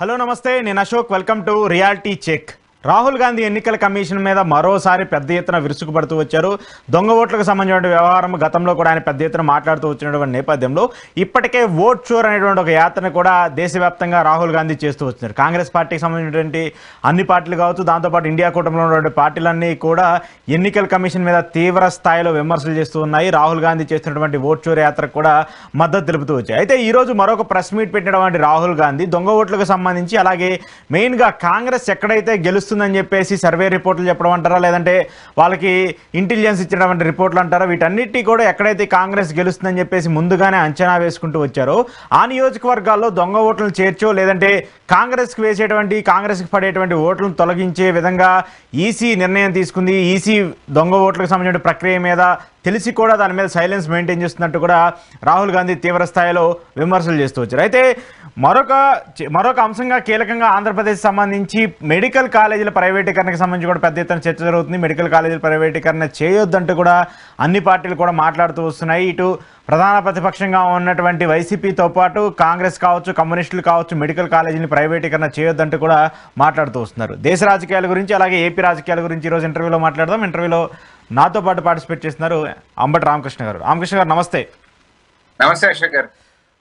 Hello నమస్తే, నేను Ashok. Welcome to reality check. Rahul Gandhi ఎన్నికల కమిషన్ మీద మరోసారి పెద్ద ఎత్తున విరుచుకుపడుతూ వచ్చారు. దొంగ ఓట్లకు సంబంధించిన వ్యవహారం గతంలో కూడా ఆయన పెద్ద ఎత్తున మాట్లాడుతూ వచ్చినటువంటి నేపథ్యంలో ఇప్పటికే ఓట్ చోర్ అనేటువంటి ఒక యాత్రను కూడా దేశవ్యాప్తంగా రాహుల్ గాంధీ చేస్తూ వచ్చినారు. కాంగ్రెస్ పార్టీకి సంబంధించినటువంటి అన్ని పార్టీలు కావచ్చు, దాంతోపాటు ఇండియా కూటమిలో ఉన్నటువంటి పార్టీలన్నీ కూడా ఎన్నికల కమిషన్ మీద తీవ్ర స్థాయిలో విమర్శలు చేస్తూ ఉన్నాయి. రాహుల్ గాంధీ చేస్తున్నటువంటి ఓట్ చోర్ యాత్రకు కూడా మద్దతు తెలుపుతూ వచ్చాయి. అయితే ఈ రోజు మరొక ప్రెస్ మీట్ పెట్టినటువంటి రాహుల్ గాంధీ దొంగ ఓట్లకు సంబంధించి, అలాగే మెయిన్గా కాంగ్రెస్ ఎక్కడైతే గెలుస్తుందని చెప్పేసి సర్వే రిపోర్ట్లు చెప్పడం అంటారా, లేదంటే వాళ్ళకి ఇంటెలిజెన్స్ ఇచ్చినటువంటి రిపోర్ట్లు అంటారా, వీటన్నిటి కూడా ఎక్కడైతే కాంగ్రెస్ గెలుస్తుందని చెప్పేసి ముందుగానే అంచనా వేసుకుంటూ వచ్చారో ఆ నియోజకవర్గాల్లో దొంగ ఓట్లను చేర్చో, లేదంటే కాంగ్రెస్కి కాంగ్రెస్కి పడేటువంటి ఓట్లను తొలగించే విధంగా ఈసీ నిర్ణయం తీసుకుంది. ఈసీ దొంగ ఓట్లకు సంబంధించిన ప్రక్రియ మీద తెలిసి కూడా దాని మీద సైలెన్స్ మెయింటైన్ చేస్తున్నట్టు కూడా రాహుల్ గాంధీ తీవ్ర స్థాయిలో విమర్శలు చేస్తూ వచ్చారు. అయితే మరొక అంశంగా కీలకంగా ఆంధ్రప్రదేశ్ సంబంధించి మెడికల్ కాలేజీల ప్రైవేటీకరణకు సంబంధించి కూడా పెద్ద ఎత్తున చర్చ జరుగుతుంది. మెడికల్ కాలేజీల ప్రైవేటీకరణ చేయొద్దంటూ కూడా అన్ని పార్టీలు కూడా మాట్లాడుతూ వస్తున్నాయి. ఇటు ప్రధాన ప్రతిపక్షంగా ఉన్నటువంటి వైసీపీతో పాటు కాంగ్రెస్ కావచ్చు, కమ్యూనిస్టులు కావచ్చు, మెడికల్ కాలేజీని ప్రైవేటీకరణ చేయొద్దంటూ కూడా మాట్లాడుతూ వస్తున్నారు. దేశ రాజకీయాల గురించి, అలాగే ఏపీ రాజకీయాల గురించి ఈరోజు ఇంటర్వ్యూలో మాట్లాడదాం. ఇంటర్వ్యూలో నాతో పాటు పార్టిసిపేట్ చేస్తున్నారు అంబటి రామకృష్ణ గారు. రామకృష్ణ గారు నమస్తే. నమస్తే అశోక్ గారు.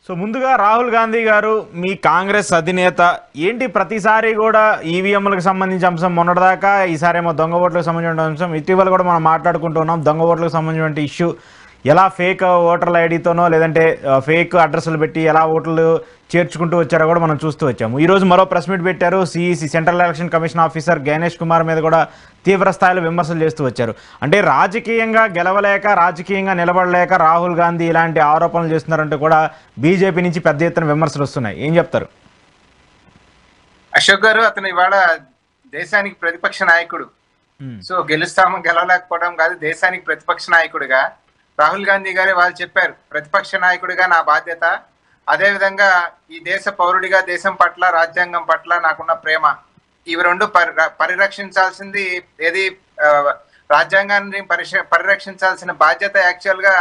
సో ముందుగా రాహుల్ గాంధీ గారు, మీ కాంగ్రెస్ అధినేత, ఏంటి ప్రతిసారి కూడా ఈవీఎంలకు సంబంధించిన అంశం మొన్నటిదాకా, ఈసారేమో దొంగ ఓట్లకు సంబంధించిన అంశం, ఇటీవల కూడా మనం మాట్లాడుకుంటూ ఉన్నాం దొంగ ఓట్లకు సంబంధించిన ఇష్యూ, ఎలా ఫేక్ ఓటర్ల ఐడితోనో లేదంటే ఫేక్ అడ్రస్లు పెట్టి ఎలా ఓట్లు చేర్చుకుంటూ వచ్చారో కూడా మనం చూస్తూ వచ్చాము. ఈరోజు మరో ప్రెస్ మీట్ పెట్టారు. CEC central election commission officer Ganesh Kumar మీద కూడా తీవ్ర స్థాయిలో విమర్శలు చేస్తూ వచ్చారు. అంటే రాజకీయంగా గెలవలేక, రాజకీయంగా నిలబడలేక రాహుల్ గాంధీ ఇలాంటి ఆరోపణలు చేస్తున్నారంటూ కూడా బీజేపీ నుంచి పెద్ద ఎత్తున విమర్శలు వస్తున్నాయి. ఏం చెప్తారు? అశోక్ గారు, అతను ఇవాళ దేశానికి ప్రతిపక్ష నాయకుడు. సో గెలుస్తాము గెలవలేకపోవడం కాదు, దేశానికి ప్రతిపక్ష నాయకుడిగా రాహుల్ గాంధీ గారే వాళ్ళు చెప్పారు, ప్రతిపక్ష నాయకుడిగా నా బాధ్యత, అదేవిధంగా ఈ దేశ పౌరుడిగా దేశం పట్ల, రాజ్యాంగం పట్ల నాకున్న ప్రేమ, ఇవి రెండు పరిరక్షించాల్సింది ఏది, రాజ్యాంగాన్ని పరిరక్షించాల్సిన బాధ్యత యాక్చువల్ గా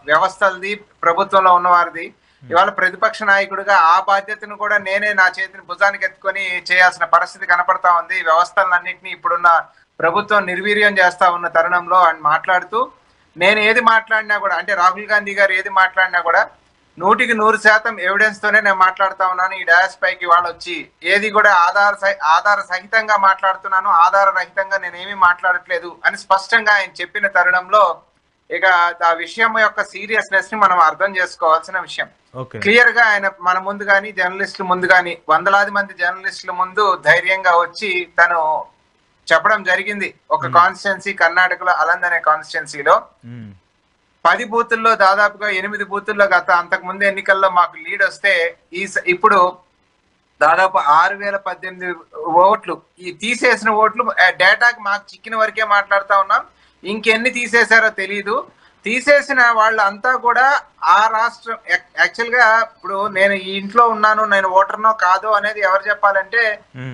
వ్యవస్థలది, ప్రభుత్వంలో ఉన్నవారిది. ఇవాళ ప్రతిపక్ష నాయకుడిగా ఆ బాధ్యతను కూడా నేనే నా చేతిని భుజానికి ఎత్తుకొని చేయాల్సిన పరిస్థితి కనపడతా ఉంది. వ్యవస్థలన్నింటినీ ఇప్పుడున్న ప్రభుత్వం నిర్వీర్యం చేస్తా ఉన్న తరుణంలో అని మాట్లాడుతూ, నేను ఏది మాట్లాడినా కూడా, అంటే రాహుల్ గాంధీ గారు ఏది మాట్లాడినా కూడా 100% ఎవిడెన్స్ తోనే నేను మాట్లాడుతా ఉన్నాను. ఈ డాష్ పైకి వాళ్ళు వచ్చి ఏది కూడా ఆధార సహితంగా మాట్లాడుతున్నాను, ఆధార రహితంగా నేనేమీ మాట్లాడట్లేదు అని స్పష్టంగా ఆయన చెప్పిన తరుణంలో ఇక ఆ విషయం యొక్క సీరియస్నెస్ ని మనం అర్థం చేసుకోవాల్సిన విషయం. క్లియర్ గా ఆయన మన ముందు గాని, జర్నలిస్టుల ముందు గాని, వందలాది మంది జర్నలిస్టుల ముందు ధైర్యంగా వచ్చి తను చెప్పడం జరిగింది. ఒక కాన్స్టిట్యున్సీ, కర్ణాటకలో అలంద్ అనే కాన్స్టిట్యున్సీలో 10 బూతుల్లో దాదాపుగా 8 బూతుల్లో అంతకు ముందు ఎన్నికల్లో మాకు లీడ్ వస్తే ఇప్పుడు దాదాపు 6018 ఓట్లు, ఈ తీసేసిన ఓట్లు డేటాకి మాకు చిక్కిన వరకే మాట్లాడుతా ఉన్నాం. ఇంకెన్ని తీసేశారో తెలియదు. తీసేసిన వాళ్ళంతా కూడా ఆ రాష్ట్రం, యాక్చువల్ గా ఇప్పుడు నేను ఈ ఇంట్లో ఉన్నాను, నేను ఓటర్నో కాదో అనేది ఎవరు చెప్పాలంటే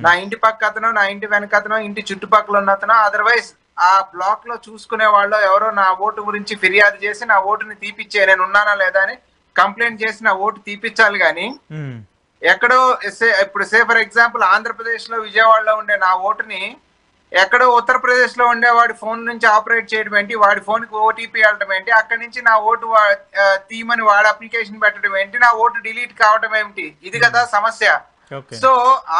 నా ఇంటి పక్క అతనో, నా ఇంటి వెనక అతనో, ఇంటి చుట్టుపక్కల ఉన్న అతనో, అదర్వైజ్ ఆ బ్లాక్ లో చూసుకునే వాళ్ళు ఎవరో నా ఓటు గురించి ఫిర్యాదు చేసి నా ఓటుని తీపిచ్చే, నేను ఉన్నానా లేదా అని కంప్లైంట్ చేసి నా ఓటు తీపిచ్చాలి. కానీ ఎక్కడో ఇప్పుడు ఫర్ ఎగ్జాంపుల్ ఆంధ్రప్రదేశ్ లో, విజయవాడలో ఉండే నా ఓటుని ఎక్కడో ఉత్తరప్రదేశ్ లో ఉండే వాడి ఫోన్ నుంచి ఆపరేట్ చేయడం ఏంటి, వాడి ఫోన్ కి ఓటీపీ వెళ్ళడం ఏంటి, అక్కడి నుంచి నా ఓటు తీయమని వాడి అప్లికేషన్ పెట్టడం ఏంటి, నా ఓటు డిలీట్ కావడం ఏమిటి, ఇది కదా సమస్య. సో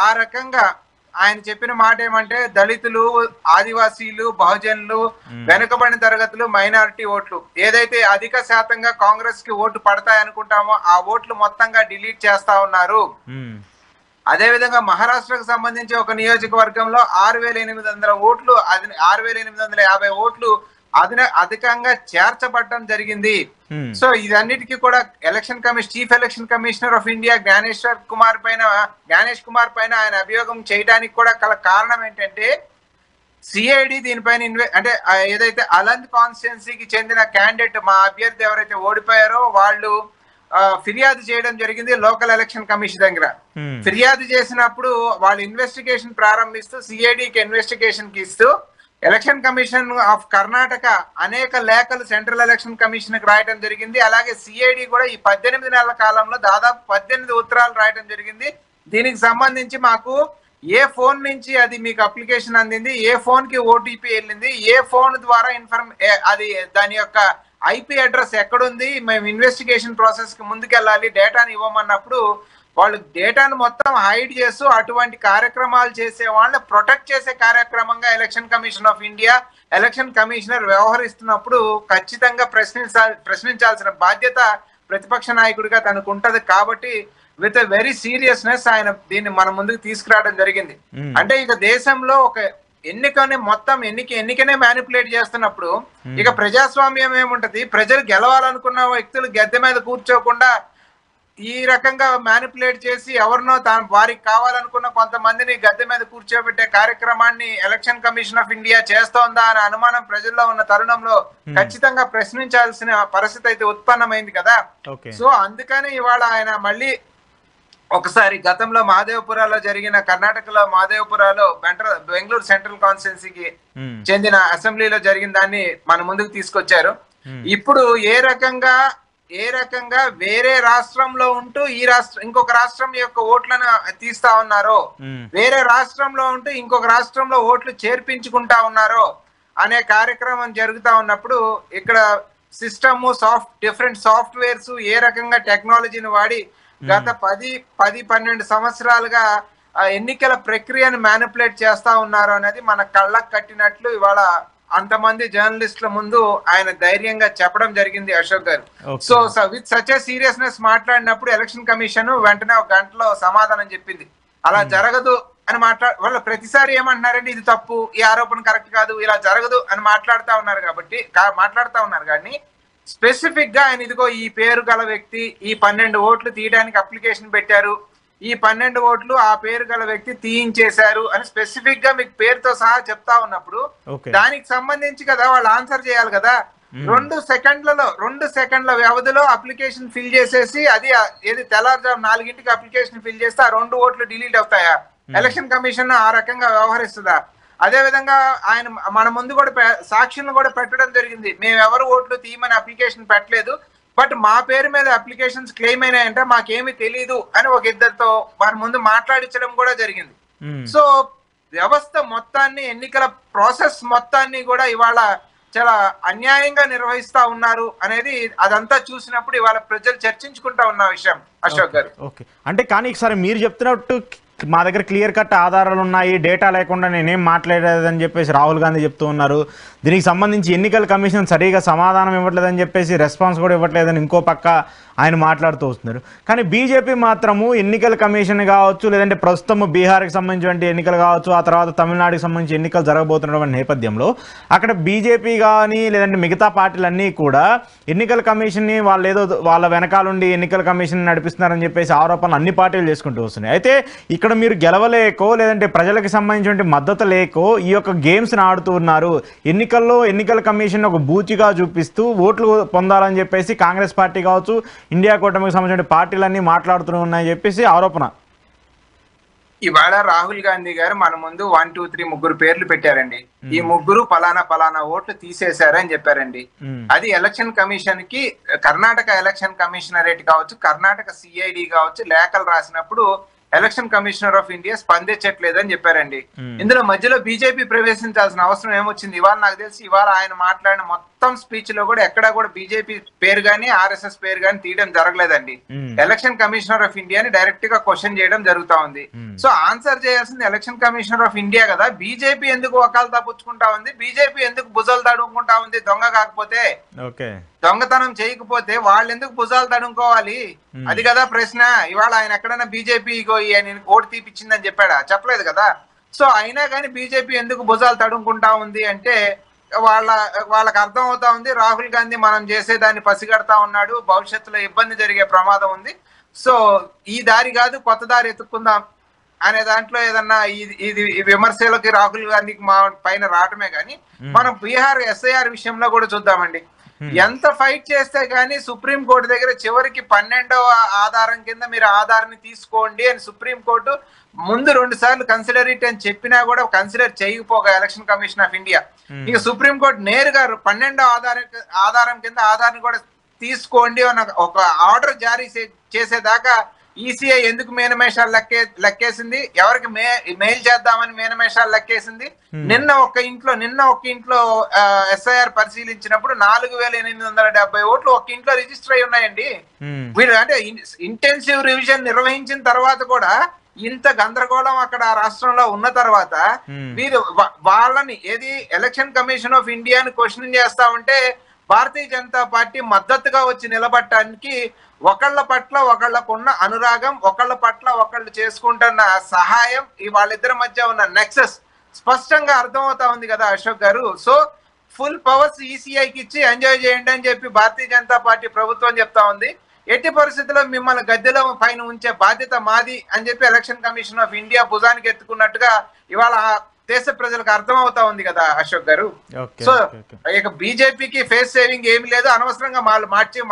ఆ రకంగా ఆయన చెప్పిన మాట ఏమంటే, దళితులు, ఆదివాసీలు, బహుజనులు, వెనుకబడిన తరగతులు, మైనారిటీ ఓట్లు ఏదైతే అధిక శాతంగా కాంగ్రెస్ కి ఓటు పడతాయి అనుకుంటామో ఆ ఓట్లు మొత్తంగా డిలీట్ చేస్తా ఉన్నారు. అదే విధంగా మహారాష్ట్రకు సంబంధించి ఒక నియోజకవర్గంలో 6800 ఓట్లు, 6850 ఓట్లు అధికంగా చేర్చబడడం జరిగింది. సో ఇదన్నిటికీ కూడా chief election commissioner of India Ganesh Kumar పైన ఆయన అభియోగం చేయడానికి కూడా కారణం ఏంటంటే, సిఐడి దీనిపైన అంటే ఏదైతే అలంద్ కాన్స్టిట్యున్సీకి చెందిన క్యాండిడేట్, మా అభ్యర్థి ఎవరైతే ఓడిపోయారో వాళ్ళు ఫిర్యాదు చేయడం జరిగింది లోకల్ ఎలక్షన్ కమిషన్ దగ్గర. ఫిర్యాదు చేసినప్పుడు వాళ్ళు ఇన్వెస్టిగేషన్ ప్రారంభిస్తూ, సిఐడికి ఇన్వెస్టిగేషన్ కి ఇస్తూ, ఎలక్షన్ కమిషన్ ఆఫ్ కర్ణాటక అనేక లేఖలు సెంట్రల్ ఎలక్షన్ కమిషన్ కి రాయడం జరిగింది. అలాగే సిఐడి కూడా ఈ 18 నెలల కాలంలో దాదాపు 18 ఉత్తరాలు రాయడం జరిగింది. దీనికి సంబంధించి మాకు ఏ ఫోన్ నుంచి అది మీకు అప్లికేషన్ అందింది, ఏ ఫోన్ కి ఓటీపీ వెళ్ళింది, ఏ ఫోన్ ద్వారా అది దాని యొక్క ఐపీ అడ్రస్ ఎక్కడుంది, మేము ఇన్వెస్టిగేషన్ ప్రాసెస్ కి ముందుకెళ్ళాలి, డేటాని ఇవ్వమన్నప్పుడు వాళ్ళు డేటాను మొత్తం హైడ్ చేస్తూ అటువంటి కార్యక్రమాలు చేసే వాళ్ళని ప్రొటెక్ట్ చేసే కార్యక్రమంగా election commission of India, election commissioner వ్యవహరిస్తున్నప్పుడు ఖచ్చితంగా ప్రశ్నించాల్సిన బాధ్యత ప్రతిపక్ష నాయకుడిగా తనకు ఉంటది. కాబట్టి విత్ వెరీ సీరియస్నెస్ ఆయన దీన్ని మన ముందుకు తీసుకురావడం జరిగింది. అంటే ఇక దేశంలో ఒక ఎన్నికనే మ్యానిపులేట్ చేస్తున్నప్పుడు ఇక ప్రజాస్వామ్యం ఏముంటది? ప్రజలు గెలవాలనుకున్న వ్యక్తులు గద్దె మీద కూర్చోకుండా ఈ రకంగా మ్యానిపులేట్ చేసి ఎవరినో వారికి కావాలనుకున్న కొంతమందిని గద్దె మీద కూర్చోబెట్టే కార్యక్రమాన్ని ఎలక్షన్ కమిషన్ ఆఫ్ ఇండియా చేస్తోందా అనే అనుమానం ప్రజల్లో ఉన్న తరుణంలో ఖచ్చితంగా ప్రశ్నించాల్సిన పరిస్థితి అయితే ఉత్పన్నమైంది కదా. సో అందుకని ఇవాళ ఆయన మళ్ళీ ఒకసారి గతంలో మహదేవపురాలో జరిగిన, కర్ణాటకలో మహదేవపురాలో బెంగళూరు సెంట్రల్ కాన్స్టిట్యున్సీకి చెందిన అసెంబ్లీలో జరిగిన దాన్ని మన ముందుకు తీసుకొచ్చారు. ఇప్పుడు ఏ రకంగా వేరే రాష్ట్రంలో ఉంటూ ఇంకొక రాష్ట్రం యొక్క ఓట్లను తీస్తా ఉన్నారో, వేరే రాష్ట్రంలో ఉంటూ ఇంకొక రాష్ట్రంలో ఓట్లు చేర్పించుకుంటా ఉన్నారో అనే కార్యక్రమం జరుగుతా ఉన్నప్పుడు ఇక్కడ సిస్టమ్ డిఫరెంట్ సాఫ్ట్వేర్స్ ఏ రకంగా టెక్నాలజీని వాడి గత 10-12 సంవత్సరాలుగా ఎన్నికల ప్రక్రియను మ్యానిపులేట్ చేస్తా ఉన్నారు అనేది మన కళ్ళకు కట్టినట్లు ఇవాళ అంతమంది జర్నలిస్టుల ముందు ఆయన ధైర్యంగా చెప్పడం జరిగింది Ashok garu. So with such a seriousness మాట్లాడినప్పుడు ఎలక్షన్ కమిషన్ వెంటనే ఒక గంటలో సమాధానం చెప్పింది. అలా జరగదు అని వాళ్ళు ప్రతిసారి ఏమంటున్నారంటే ఇది తప్పు, ఈ ఆరోపణ కరెక్ట్ కాదు, ఇలా జరగదు అని మాట్లాడుతా ఉన్నారు కానీ స్పెసిఫిక్ గా ఆయన ఇదిగో ఈ పేరు గల వ్యక్తి ఈ 12 ఓట్లు తీయడానికి అప్లికేషన్ పెట్టారు, ఈ 12 ఓట్లు ఆ పేరు గల వ్యక్తి తీయించేశారు అని స్పెసిఫిక్ గా మీకు పేరుతో సహా చెప్తా ఉన్నప్పుడు దానికి సంబంధించి కదా వాళ్ళు ఆన్సర్ చేయాలి కదా. 2 సెకండ్ల వ్యవధిలో అప్లికేషన్ ఫిల్ చేసేసి అది ఏది తెల్లారుజాము 4 అప్లికేషన్ ఫిల్ చేస్తే ఆ 2 ఓట్లు డిలీట్ అవుతాయా? ఎలక్షన్ కమిషన్ ఆ రకంగా వ్యవహరిస్తుందా? అదే విధంగా ఆయన మన ముందు కూడా సాక్షులను కూడా పెట్టడం జరిగింది. మేము ఎవరు ఓట్లు తీయమని అప్లికేషన్ పెట్టలేదు, బట్ మా పేరు మీద అప్లికేషన్స్ క్లెయిమ్ అయినాయంటే మాకేమీ తెలియదు అని ఒక ఇద్దరితో మన ముందు మాట్లాడించడం కూడా జరిగింది. సో వ్యవస్థ మొత్తాన్ని, ఎన్నికల ప్రాసెస్ మొత్తాన్ని కూడా ఇవాళ చాలా అన్యాయంగా నిర్వహిస్తా ఉన్నారు అనేది అదంతా చూసినప్పుడు ఇవాళ ప్రజలు చర్చించుకుంటా ఉన్న విషయం అశోక్ గారు. ఓకే, అంటే కానీ సరే మీరు చెప్తున్నట్టు మా దగ్గర క్లియర్ కట్ ఆధారాలు ఉన్నాయి, డేటా లేకుండా నేనేం మాట్లాడలేదని చెప్పేసి రాహుల్ గాంధీ చెప్తూ ఉన్నారు. దీనికి సంబంధించి ఎన్నికల కమిషన్ సరిగా సమాధానం ఇవ్వట్లేదని చెప్పేసి రెస్పాన్స్ కూడా ఇవ్వట్లేదని ఇంకో పక్క ఆయన మాట్లాడుతూ వస్తున్నారు. కానీ బీజేపీ మాత్రము ఎన్నికల కమిషన్ కావచ్చు, లేదంటే ప్రస్తుతం బీహార్కి సంబంధించిన ఎన్నికలు కావచ్చు, ఆ తర్వాత తమిళనాడుకి సంబంధించి ఎన్నికలు జరగబోతున్నటువంటి నేపథ్యంలో అక్కడ బీజేపీ కానీ లేదంటే మిగతా పార్టీలన్నీ కూడా ఎన్నికల కమిషన్ని వాళ్ళు ఏదో వాళ్ళ వెనకాలండి ఎన్నికల కమిషన్ నడిపిస్తున్నారని చెప్పేసి ఆరోపణలు అన్ని పార్టీలు చేసుకుంటూ వస్తున్నాయి. అయితే ఇక్కడ మీరు గెలవలేకో లేదంటే ప్రజలకు సంబంధించిన మద్దతు లేకో ఈ యొక్క గేమ్స్ని ఆడుతూ ఉన్నారు. ఎన్నికల కమిషన్ ఒక బూచిగా చూపిస్తూ ఓట్లు పొందాలని చెప్పేసి కాంగ్రెస్ పార్టీ కావచ్చు, ఇండియా కూటమికి సంబంధించిన పార్టీలన్నీ మాట్లాడుతూ ఉన్నాయని చెప్పేసి ఆరోపణ. ఇవాళ రాహుల్ గాంధీ గారు మన ముందు 1, 2, 3 ముగ్గురు పేర్లు పెట్టారండి. ఈ ముగ్గురు పలానా ఓట్లు తీసేశారని చెప్పారండి. అది ఎలక్షన్ కమిషన్ కి, కర్ణాటక ఎలక్షన్ కమిషనరేట్ కావచ్చు, కర్ణాటక సిఐడి కావచ్చు లేఖలు రాసినప్పుడు ఎలక్షన్ కమిషనర్ ఆఫ్ ఇండియా స్పందించట్లేదని చెప్పారండి. ఇందులో మధ్యలో బీజేపీ ప్రవేశించాల్సిన అవసరం ఏమొచ్చింది? ఇవాళ నాకు తెలిసి ఇవాళ ఆయన మాట్లాడిన మొత్తం స్పీచ్ లో కూడా ఎక్కడా కూడా బీజేపీ పేరు గానీ ఆర్ఎస్ఎస్ పేరు గానీ తీయడం జరగలేదండి. ఎలక్షన్ కమిషనర్ ఆఫ్ ఇండియాని డైరెక్ట్ గా క్వశ్చన్ చేయడం జరుగుతా ఉంది. సో ఆన్సర్ చేయాల్సింది ఎలక్షన్ కమిషనర్ ఆఫ్ ఇండియా కదా. బీజేపీ ఎందుకు వకాలు తప్పుకుంటా ఉంది? బీజేపీ ఎందుకు భుజాలు తడుముకుంటా ఉంది? దొంగ కాకపోతే, దొంగతనం చేయకపోతే వాళ్ళు ఎందుకు భుజాలు తడుముకోవాలి? అది కదా ప్రశ్న. ఇవాళ ఆయన ఎక్కడైనా బీజేపీ ఓటు తీపిచ్చిందని చెప్పాడా? చెప్పలేదు కదా. సో అయినా కానీ బీజేపీ ఎందుకు భుజాలు తడుముకుంటా ఉంది అంటే వాళ్ళకి అర్థం అవుతా ఉంది రాహుల్ గాంధీ మనం చేసేదాన్ని పసిగడతా ఉన్నాడు, భవిష్యత్తులో ఇబ్బంది జరిగే ప్రమాదం ఉంది, సో ఈ దారి కాదు కొత్త దారి ఎత్తుక్కుందాం అనే దాంట్లో ఏదన్నా ఇది విమర్శలకి రాహుల్ గాంధీకి మా పైన రావటమే గాని మనం బీహార్ ఎస్ఐఆర్ విషయంలో కూడా చూద్దామండి. ఎంత ఫైట్ చేస్తే గానీ సుప్రీం కోర్టు దగ్గర చివరికి 12వ ఆధారం కింద మీరు ఆధారాన్ని తీసుకోండి అని సుప్రీం కోర్టు ముందు 2 సార్లు కన్సిడర్ ఇట్ అని చెప్పినా కూడా కన్సిడర్ చేయకపోగా ఎలక్షన్ కమిషన్ ఆఫ్ ఇండియా ఇక సుప్రీం కోర్టు నేరుగా 12వ ఆధారం కింద ఆధారాన్ని కూడా తీసుకోండి అన్న ఒక ఆర్డర్ జారీ చేసేదాకా ఈసీఐ ఎందుకు మేనమేషాలు లెక్కేసింది, ఎవరికి మెయిల్ చేద్దామని మేనమేషాలు లెక్కేసింది. నిన్న ఒక ఇంట్లో ఎస్ఐఆర్ పరిశీలించినప్పుడు 4,870 ఓట్లు ఒక ఇంట్లో రిజిస్టర్ అయి ఉన్నాయండి. వీళ్ళు అంటే ఇంటెన్సివ్ రివిజన్ నిర్వహించిన తర్వాత కూడా ఇంత గందరగోళం అక్కడ రాష్ట్రంలో ఉన్న తర్వాత వీరు వాళ్ళని ఏది ఎలక్షన్ కమిషన్ ఆఫ్ ఇండియాని క్వశ్చన్ చేస్తా ఉంటే భారతీయ జనతా పార్టీ మద్దతుగా వచ్చి నిలబడటానికి ఒకళ్ళ పట్ల ఒకళ్ళకున్న అనురాగం, ఒకళ్ళ పట్ల ఒకళ్ళు చేసుకుంటున్న సహాయం, ఈ వాళ్ళిద్దరి మధ్య ఉన్న నెక్సెస్ స్పష్టంగా అర్థమవుతా ఉంది కదా Ashok garu. So full powers ఈసీఐకి ఇచ్చి ఎంజాయ్ చేయండి అని చెప్పి భారతీయ జనతా పార్టీ ప్రభుత్వం చెప్తా ఉంది. ఎట్టి పరిస్థితుల్లో మిమ్మల్ని గద్దెలో పైన ఉంచే బాధ్యత మాది అని చెప్పి ఎలక్షన్ కమిషన్ ఆఫ్ ఇండియా భుజానికి ఎత్తుకున్నట్టుగా ఇవాళ దేశ ప్రజలకు అర్థం అవుతా ఉంది కదా అశోక్ గారు. సో ఇక బీజేపీకి ఫేస్ సేవింగ్ ఏమి లేదు, అనవసరంగా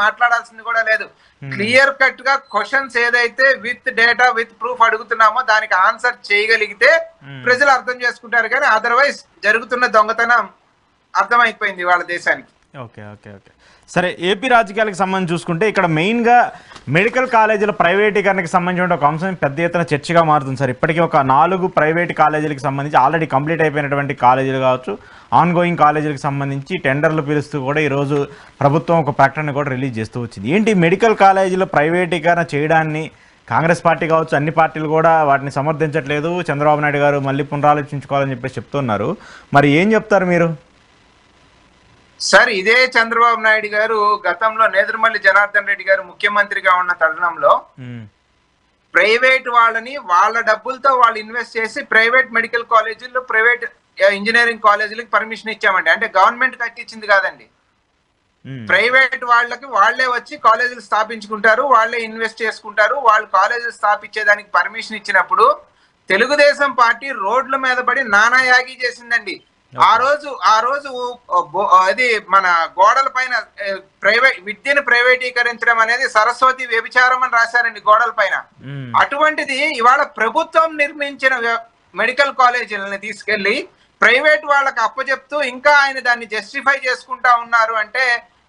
మాట్లాడాల్సింది కూడా లేదు. క్లియర్ కట్ గా క్వశ్చన్స్ ఏదైతే విత్ డేటా విత్ ప్రూఫ్ అడుగుతున్నామో దానికి ఆన్సర్ చేయగలిగితే ప్రజలు అర్థం చేసుకుంటారు. కానీ అదర్వైజ్ జరుగుతున్న దొంగతనం అర్థమైపోయింది వాళ్ళ దేశానికి. ఓకే ఓకే ఓకే సరే, ఏపీ రాజకీయాలకు సంబంధించి చూసుకుంటే ఇక్కడ మెయిన్గా మెడికల్ కాలేజీల ప్రైవేటీకరణకు సంబంధించిన ఒక అంశం పెద్ద ఎత్తున చర్చగా మారుతుంది సార్. ఇప్పటికీ ఒక 4 ప్రైవేట్ కాలేజీలకు సంబంధించి ఆల్రెడీ కంప్లీట్ అయిపోయినటువంటి కాలేజీలు కావచ్చు, ఆన్గోయింగ్ కాలేజీలకు సంబంధించి టెండర్లు పిలుస్తూ కూడా ఈరోజు ప్రభుత్వం ఒక ప్రకటన కూడా రిలీజ్ చేస్తూ వచ్చింది. ఏంటి మెడికల్ కాలేజీల ప్రైవేటీకరణ చేయడాన్ని కాంగ్రెస్ పార్టీ కావచ్చు అన్ని పార్టీలు కూడా వాటిని సమర్థించట్లేదు, చంద్రబాబు నాయుడు గారు మళ్ళీ పునరాలోచించుకోవాలని చెప్పేసి చెప్తున్నారు. మరి ఏం చెప్తారు మీరు? సార్, ఇదే చంద్రబాబు నాయుడు గారు గతంలో నేదురుమల్లి జనార్దన్ రెడ్డి గారు ముఖ్యమంత్రిగా ఉన్న తరుణంలో ప్రైవేట్ వాళ్ళని వాళ్ళ డబ్బులతో వాళ్ళు ఇన్వెస్ట్ చేసి ప్రైవేట్ మెడికల్ కాలేజీలు, ప్రైవేట్ ఇంజనీరింగ్ కాలేజీలకు పర్మిషన్ ఇచ్చామండి. అంటే గవర్నమెంట్ కట్టించింది కాదండి, ప్రైవేట్ వాళ్ళకి వాళ్లే వచ్చి కాలేజీలు స్థాపించుకుంటారు, వాళ్లే ఇన్వెస్ట్ చేసుకుంటారు. వాళ్ళు కాలేజీలు స్థాపించేదానికి పర్మిషన్ ఇచ్చినప్పుడు తెలుగుదేశం పార్టీ రోడ్ల మీద పడి నానాయాగి చేసిందండి. ఆ రోజు అది మన గోడల పైన విద్యను ప్రైవేటీకరించడం అనేది సరస్వతి వ్యభిచారం అని రాశారండి గోడల పైన. అటువంటిది ఇవాళ ప్రభుత్వం నిర్మించిన మెడికల్ కాలేజీలని తీసుకెళ్లి ప్రైవేట్ వాళ్ళకి అప్పచెప్తూ ఇంకా ఆయన దాన్ని జస్టిఫై చేసుకుంటా ఉన్నారు అంటే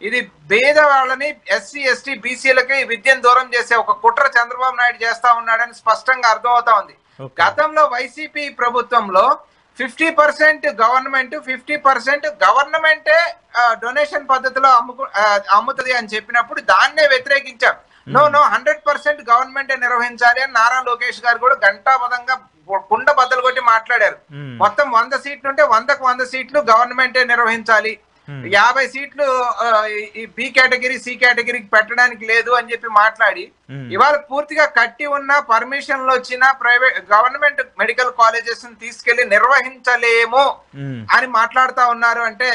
ఇది పేద వాళ్ళని ఎస్సీ ఎస్టీ బీసీలకి విద్యను దూరం చేసే ఒక కుట్ర చంద్రబాబు నాయుడు చేస్తా ఉన్నాడని స్పష్టంగా అర్థమవుతా ఉంది. గతంలో వైసీపీ ప్రభుత్వంలో 50% గవర్నమెంట్, 50% గవర్నమెంటే డొనేషన్ పద్ధతిలో అమ్ముతుంది అని చెప్పినప్పుడు దాన్నే వ్యతిరేకించాం. నో 100% గవర్నమెంటే నిర్వహించాలి అని నారా లోకేష్ గారు కూడా గంటాపదంగా కుండ బద్దలు కొట్టి మాట్లాడారు. మొత్తం 100 సీట్లు ఉంటే 100కు 100 సీట్లు గవర్నమెంటే నిర్వహించాలి, 50 సీట్లు ఈ బి కేటగిరీ సి కేటగిరీకి పెట్టడానికి లేదు అని చెప్పి మాట్లాడి ఇవాళ పూర్తిగా కట్టి ఉన్న పర్మిషన్లు వచ్చిన ప్రైవేట్ గవర్నమెంట్ మెడికల్ కాలేజెస్ తీసుకెళ్లి నిర్వహించలేము అని మాట్లాడుతా ఉన్నారు. అంటే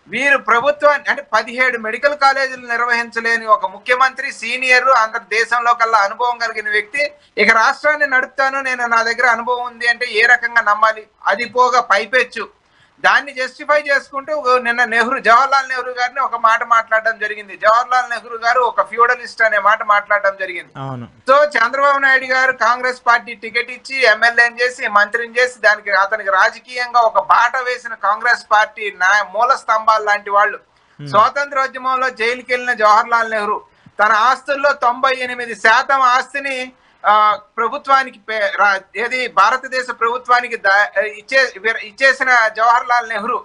వీరు ప్రభుత్వాన్ని అంటే 17 మెడికల్ కాలేజీలు నిర్వహించలేని ఒక ముఖ్యమంత్రి, సీనియర్, అందరి దేశంలో కల్లా అనుభవం కలిగిన వ్యక్తి ఇక రాష్ట్రాన్ని నడుపుతాను, నేను నా దగ్గర అనుభవం ఉంది అంటే ఏ రకంగా నమ్మాలి? అది పోగా పైపెచ్చు దాన్ని జస్టిఫై చేసుకుంటూ నిన్న జవహర్లాల్ నెహ్రూ గారిని ఒక మాట మాట్లాడడం జరిగింది. జవహర్లాల్ నెహ్రూ గారు ఒక ఫ్యూడలిస్ట్ అనే మాట మాట్లాడడం జరిగింది. సో చంద్రబాబు నాయుడు గారు కాంగ్రెస్ పార్టీ టికెట్ ఇచ్చి ఎమ్మెల్యేని చేసి మంత్రిని చేసి దానికి అతనికి రాజకీయంగా ఒక బాట వేసిన కాంగ్రెస్ పార్టీ మూల స్తంభాలు లాంటి వాళ్ళు. స్వాతంత్రోద్యమంలో జైలుకి వెళ్ళిన జవహర్లాల్ నెహ్రూ తన ఆస్తుల్లో 98% ఆస్తిని ప్రభుత్వానికి ఏది భారతదేశ ప్రభుత్వానికి ఇచ్చేసిన జవహర్లాల్ నెహ్రూ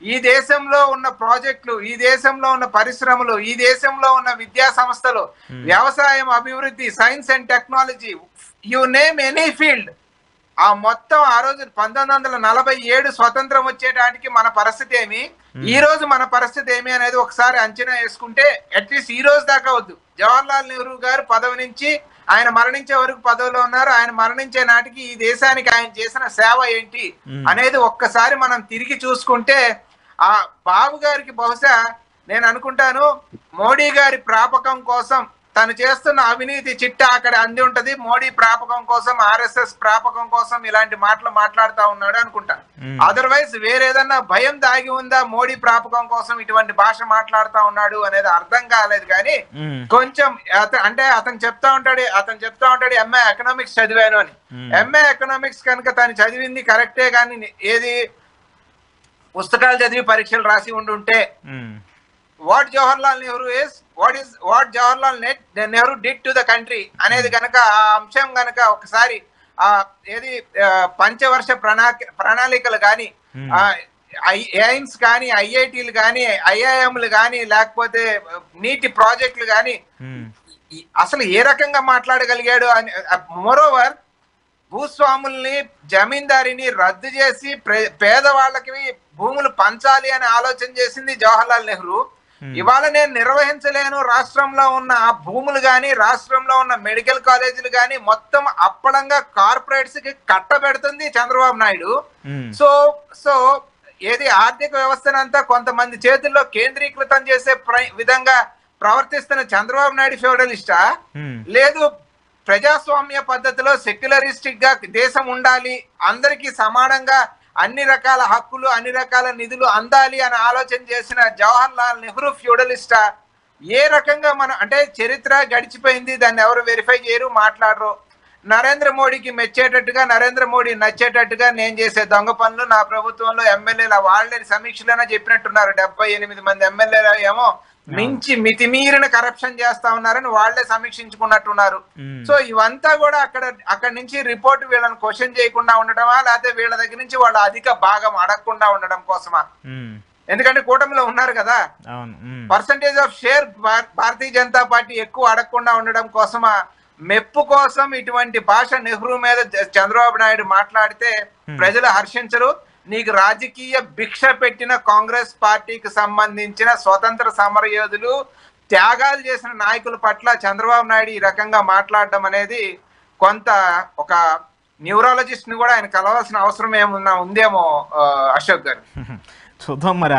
ఈ దేశంలో ఉన్న ప్రాజెక్టులు, ఈ దేశంలో ఉన్న పరిశ్రమలు, ఈ దేశంలో ఉన్న విద్యా సంస్థలు, వ్యవసాయం అభివృద్ధి, science and technology, you name any field, ఆ మొత్తం ఆ రోజు 1947 స్వతంత్రం వచ్చేటానికి మన పరిస్థితి ఏమి, ఈ రోజు మన పరిస్థితి ఏమి అనేది ఒకసారి అంచనా వేసుకుంటే అట్లీస్ట్ ఈ రోజు దాకా వద్దు. జవహర్లాల్ నెహ్రూ గారు పదవి నుంచి ఆయన మరణించే వరకు పదవిలో ఉన్నారు. ఆయన మరణించే నాటికి ఈ దేశానికి ఆయన చేసిన సేవ ఏంటి అనేది ఒక్కసారి మనం తిరిగి చూసుకుంటే ఆ బాబు గారికి బహుశా నేను అనుకుంటాను మోడీ గారి ప్రాపకం కోసం తను చేస్తున్న అవినీతి చిట్టా అక్కడ అంది ఉంటది. మోడీ ప్రాపకం కోసం, ఆర్ఎస్ఎస్ ప్రాపకం కోసం ఇలాంటి మాటలు మాట్లాడుతా ఉన్నాడు అనుకుంటా. అదర్వైజ్ వేరేదన్నా భయం దాగి ఉందా మోడీ ప్రాపకం కోసం ఇటువంటి భాష మాట్లాడుతా ఉన్నాడు అనేది అర్థం కాలేదు. కానీ కొంచెం అంటే అతను చెప్తా ఉంటాడు ఎంఏ ఎకనామిక్స్ చదివాను అని. ఎంఏ ఎకనామిక్స్ కనుక తను చదివింది కరెక్టే కానీ ఏది పుస్తకాలు చదివి పరీక్షలు రాసి ఉండుంటే what Jawaharlal Nehru is what Jawaharlal Nehru did to the country అనేది కనుక ఆ అంశం కనుక ఒకసారి ఏది పంచవర్ష ప్రణాళికలు కానీ ఎయిమ్స్ కానీ ఐఐటీలు కానీ ఐఐఎంలు కానీ లేకపోతే నీటి ప్రాజెక్టులు కానీ అసలు ఏ రకంగా మాట్లాడగలిగాడు అని. మోరోవర్ భూస్వాముల్ని జమీందారిని రద్దు చేసి పేదవాళ్ళకి భూములు పంచాలి అని ఆలోచన చేసింది జవహర్లాల్ నెహ్రూ. ఇవాళ నేను నిర్వహించలేను రాష్ట్రంలో ఉన్న ఆ భూములు కానీ రాష్ట్రంలో ఉన్న మెడికల్ కాలేజీలు కానీ మొత్తం అప్పడంగా కార్పొరేట్స్ కి కట్టబెడుతుంది చంద్రబాబు నాయుడు. సో ఏది ఆర్థిక వ్యవస్థనంతా కొంతమంది చేతుల్లో కేంద్రీకృతం చేసే విధంగా ప్రవర్తిస్తున్న చంద్రబాబు నాయుడు ఫ్యూడలిస్టా, లేదు ప్రజాస్వామ్య పద్ధతిలో సెక్యులరిస్టిక్ గా దేశం ఉండాలి, అందరికీ సమానంగా అన్ని రకాల హక్కులు అన్ని రకాల నిధులు అందాలి అని ఆలోచన చేసిన జవహర్లాల్ నెహ్రూ ఫ్యూడలిస్టా? ఏ రకంగా మనం అంటే చరిత్ర గడిచిపోయింది, దాన్ని ఎవరు వెరిఫై చేయరు, మాట్లాడరు. నరేంద్ర మోడీకి మెచ్చేటట్టుగా నరేంద్ర మోడీ నచ్చేటట్టుగా నేను చేసే దొంగ పనులు నా ప్రభుత్వంలో ఎమ్మెల్యేలు వాళ్ళే సమీక్షలోనే చెప్పినట్టున్నారు. 78 మంది ఎమ్మెల్యేలు ఏమో మించి మితిమీరిన కరప్షన్ చేస్తా ఉన్నారని వాళ్లే సమీక్షించుకున్నట్టున్నారు. సో ఇవంతా కూడా అక్కడ నుంచి రిపోర్ట్ వీళ్ళని క్వశ్చన్ చేయకుండా ఉండటమా, లేకపోతే వీళ్ళ దగ్గర నుంచి వాళ్ళ అధిక భాగం అడగకుండా ఉండడం కోసమా? ఎందుకంటే కూటమిలో ఉన్నారు కదా, percentage of share Bharatiya Janata party ఎక్కువ అడగకుండా ఉండడం కోసమా? మెప్పు కోసం ఇటువంటి భాష నెహ్రూ మీద చంద్రబాబు నాయుడు మాట్లాడితే ప్రజలు హర్షించరు. నీకు రాజకీయ భిక్ష పెట్టిన కాంగ్రెస్ పార్టీకి సంబంధించిన స్వతంత్ర సమరయోధులు త్యాగాలు చేసిన నాయకుల పట్ల చంద్రబాబు నాయుడు ఈ రకంగా మాట్లాడడం అనేది కొంత ఒక న్యూరాలజిస్ట్ ని కూడా ఆయన కలవాల్సిన అవసరం ఉందేమో అశోక్ గారు. చూద్దాం మరి.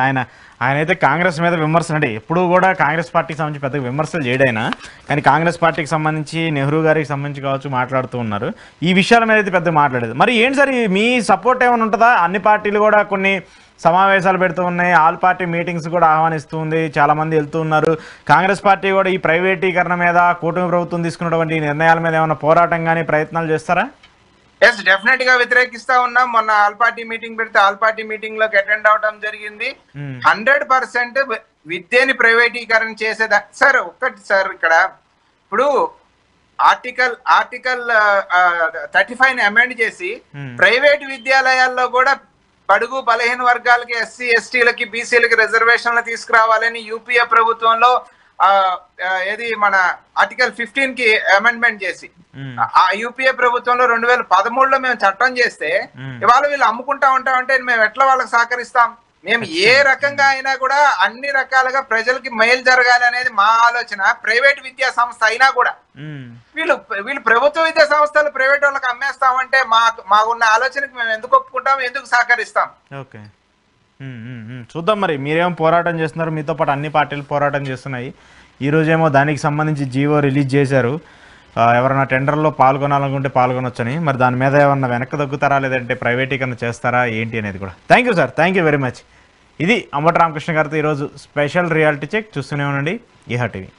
ఆయనైతే కాంగ్రెస్ మీద విమర్శలు అంటే ఎప్పుడు కూడా కాంగ్రెస్ పార్టీకి సంబంధించి పెద్దగా విమర్శలు చేయడైనా, కానీ కాంగ్రెస్ పార్టీకి సంబంధించి నెహ్రూ గారికి సంబంధించి కావచ్చు మాట్లాడుతూ ఉన్నారు. ఈ విషయాల మీద అయితే పెద్దగా మాట్లాడేది. మరి ఏంటి సార్ మీ సపోర్ట్ ఏమైనా ఉంటుందా? అన్ని పార్టీలు కూడా కొన్ని సమావేశాలు పెడుతూ ఉన్నాయి, ఆల్ పార్టీ మీటింగ్స్ కూడా ఆహ్వానిస్తూ ఉంది, చాలామంది వెళ్తూ ఉన్నారు. కాంగ్రెస్ పార్టీ కూడా ఈ ప్రైవేటీకరణ మీద కూటమి ప్రభుత్వం తీసుకున్నటువంటి నిర్ణయాల మీద ఏమైనా పోరాటం కానీ ప్రయత్నాలు చేస్తారా? ఎస్, డెఫినెట్ గా వ్యతిరేకిస్తా ఉన్నాం. మొన్న ఆల్ పార్టీ మీటింగ్ పెడితే ఆల్ పార్టీ మీటింగ్ లోకి అటెండ్ అవడం జరిగింది. 100% విద్యని ప్రైవేటీకరణ చేసేదా సార్? ఒక్కటి సార్, ఇక్కడ ఇప్పుడు ఆర్టికల్ 35 అమెండ్ చేసి ప్రైవేట్ విద్యాలయాల్లో కూడా బడుగు బలహీన వర్గాలకి, ఎస్సీ ఎస్టీలకి, బీసీలకి రిజర్వేషన్లు తీసుకురావాలని యూపీఏ ప్రభుత్వంలో ఏది మన ఆర్టికల్ 15 కి అమెండ్మెంట్ చేసి ఆ యూపీఏ ప్రభుత్వంలో 2013లో మేము చట్టం చేస్తే ఇవాళ వీళ్ళు అమ్ముకుంటా ఉంటామంటే మేము ఎట్లా వాళ్ళకి సహకరిస్తాం? మేము ఏ రకంగా అయినా కూడా అన్ని రకాలుగా ప్రజలకి మేలు జరగాలి అనేది మా ఆలోచన. ప్రైవేట్ విద్యా సంస్థ అయినా కూడా వీళ్ళు ప్రభుత్వ విద్యా సంస్థలు ప్రైవేట్ వాళ్ళకి అమ్మేస్తామంటే మాకున్న ఆలోచనకి మేము ఎందుకు ఒప్పుకుంటాం, ఎందుకు సహకరిస్తాం? ఓకే, చూద్దాం మరి. మీరేమో పోరాటం చేస్తున్నారు, మీతో పాటు అన్ని పార్టీలు పోరాటం చేస్తున్నాయి. ఈరోజేమో దానికి సంబంధించి జీవో రిలీజ్ చేశారు. ఎవరైనా టెండర్లో పాల్గొనాలనుకుంటే పాల్గొనొచ్చని. మరి దాని మీద ఏమన్నా వెనక్కి తగ్గుతారా, లేదంటే ప్రైవేటీకరణ చేస్తారా ఏంటి అనేది కూడా. Thank you sir, thank you very much. ఇది అంబటి రామకృష్ణ గారితో ఈరోజు స్పెషల్ రియాలిటీ చెక్. చూస్తూనే ఉండండి ఈహా టీవీ.